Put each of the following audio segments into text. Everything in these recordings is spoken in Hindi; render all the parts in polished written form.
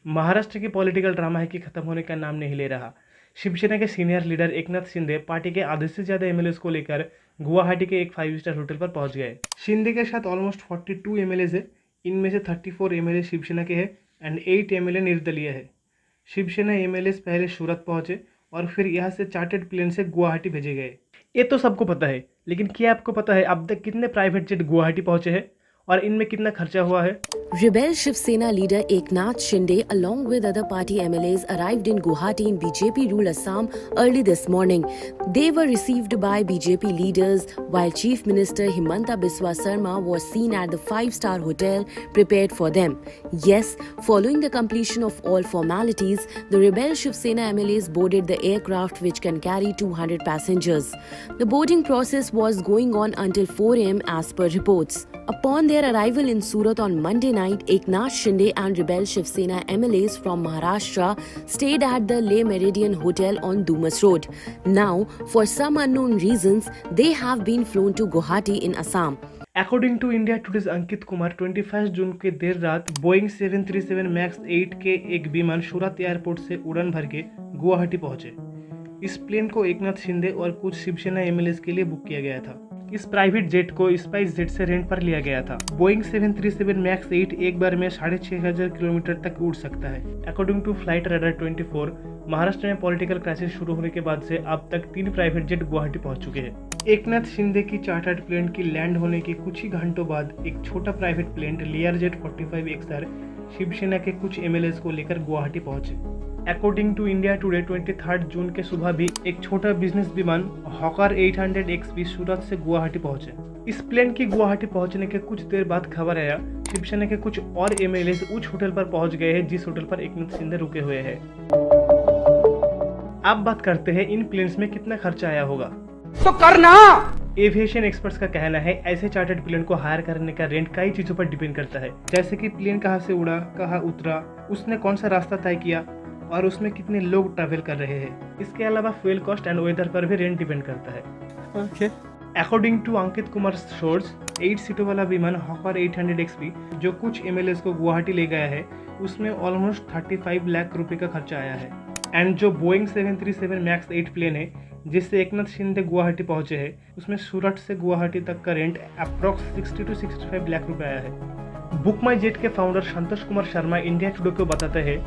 महाराष्ट्र की पॉलिटिकल ड्रामा है कि खत्म होने का नाम नहीं ले रहा। शिवसेना के senior leader Eknath Shinde party के आधे से ज्यादा एमएलएस को लेकर गुवाहाटी के एक 5 स्टार होटल पर पहुंच गए। शिंदे के साथ ऑलमोस्ट 42 एमएलएस है। इनमें से 34 एमएलए शिवसेना के हैं एंड 8 एमएलए निर्दलीय है। शिवसेना एमएलएस पहले सूरत पहुंचे और फिर यहाँ से चार्टर्ड प्लेन से गुवाहाटी भेजे गए। ये तो सबको पता है, लेकिन क्या आपको पता है अब तक कितने प्राइवेट जेट गुवाहाटी पहुंचे हैं और इनमें कितना खर्चा हुआ है? Rebel Shiv Sena leader Eknath Shinde along with other party MLAs arrived in Guwahati in BJP-ruled Assam early this morning. They were received by BJP leaders while Chief Minister Himanta Biswa Sarma was seen at the 5-star hotel prepared for them. Yes, following the completion of all formalities, the Rebel Shiv Sena MLAs boarded the aircraft which can carry 200 passengers. The boarding process was going on until 4 am as per reports. Upon their arrival in Surat on Monday night, Eknath Shinde and Rebel Shiv Sena MLAs from Maharashtra stayed at the Le Meridian Hotel on Dumas Road. Now, for some unknown reasons, they have been flown to Guwahati in Assam. According to India Today's Ankit Kumar, 21 जून के देर रात बोइंग 737 मैक्स 8 के एक विमान सूरत एयरपोर्ट से उड़ान भर के गुवाहाटी पहुंचे। इस प्लेन को एकनाथ शिंदे और कुछ शिवसेना एमएलएस के लिए बुक किया गया था। इस प्राइवेट जेट को स्पाइस जेट से रेंट पर लिया गया था। बोइंग 737 मैक्स 8 एक बार में 6500 किलोमीटर तक उड़ सकता है। According to flight radar 24, Maharashtra में पॉलिटिकल क्राइसिस शुरू होने के बाद से अब तक 3 प्राइवेट जेट गुवाहाटी पहुंच चुके हैं। एकनाथ शिंदे की चार्टर्ड प्लेन की लैंड होने के कुछ ही घंटों बाद एक छोटा private plane Learjet 45 XR Shiv Sena के कुछ एमएलएस को लेकर गुवाहाटी पहुंचे। अकॉर्डिंग टू इंडिया टुडे 23 जून के सुबह भी एक छोटा बिजनेस विमान हॉकर 800 XP सूरत से गुवाहाटी पहुंचे। इस प्लेन की गुवाहाटी पहुंचने के कुछ देर बाद खबर आया शिवसेना के कुछ और एमएलएस उस होटल पर पहुंच गए हैं जिस होटल पर एकनाथ शिंदे रुके हुए हैं। अब बात करते हैं इन प्लेन्स में कितना खर्चा आया होगा। तो करना। एविएशन एक्सपर्ट्स का कहना है ऐसे चार्टर्ड प्लेन को हायर करने का रेंट कई चीजों पर डिपेंड करता है, जैसे कि प्लेन कहाँ से उड़ा, कहाँ उतरा, उसने कौन सा रास्ता तय किया और उसमें कितने लोग ट्रैवल कर रहे हैं। इसके अलावा फ्यूल कॉस्ट एंड वेदर पर भी रेंट डिपेंड करता है। According to Ankit Kumar source, 8 सीटों वाला विमान हॉकर 800 XP जो कुछ एमएलएस को गुवाहाटी ले गया है उसमें ऑलमोस्ट 35 लाख रुपए का खर्चा आया है। एंड जो बोइंग 737 मैक्स 8 प्लेन है जिससे एकनाथ शिंदे गुवाहाटी पहुंचे हैं उसमें सूरत से गुवाहाटी तक का रेंट अप्रॉक्स 60 to 65 लाख रुपए आया है। बुक माई जेट के founder Santosh Kumar Sharma India Today को बताते हैं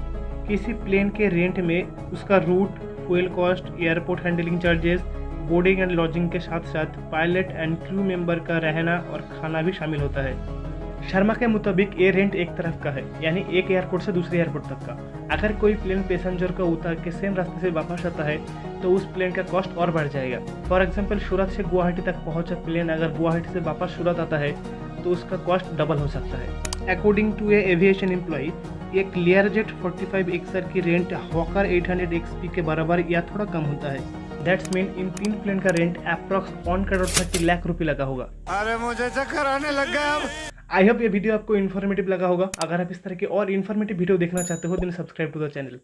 किसी प्लेन के रेंट में उसका route, fuel cost, airport handling charges, boarding and lodging के साथ साथ पायलट एंड क्रू मेंबर का रहना और खाना भी शामिल होता है। शर्मा के मुताबिक ये रेंट एक तरफ का है, यानी एक एयरपोर्ट से दूसरे एयरपोर्ट तक का। अगर कोई प्लेन पैसेंजर को उतार के सेम रास्ते से वापस आता है तो उस प्लेन का कॉस्ट और बढ़ जाएगा। फॉर एग्जाम्पल, सूरत से गुवाहाटी तक पहुंचा प्लेन अगर गुवाहाटी से वापस सूरत आता है तो उसका कॉस्ट डबल हो सकता है। According to a aviation employ, एक लियरजेट 45 XR की रेंट हॉकर 800 XP के बराबर या थोड़ा कम होता है। दैट्स मीन इन 3 प्लेन का रेंट अप्रॉक्स 1 करोड़ 30 लाख रुपए लगा होगा। अरे मुझे चक्कर आने लग गया अब। आई होप ये वीडियो आपको इन्फॉर्मेटिव लगा होगा। अगर आप इस तरह के और इन्फॉर्मेटिव वीडियो देखना चाहते हो then subscribe to the channel.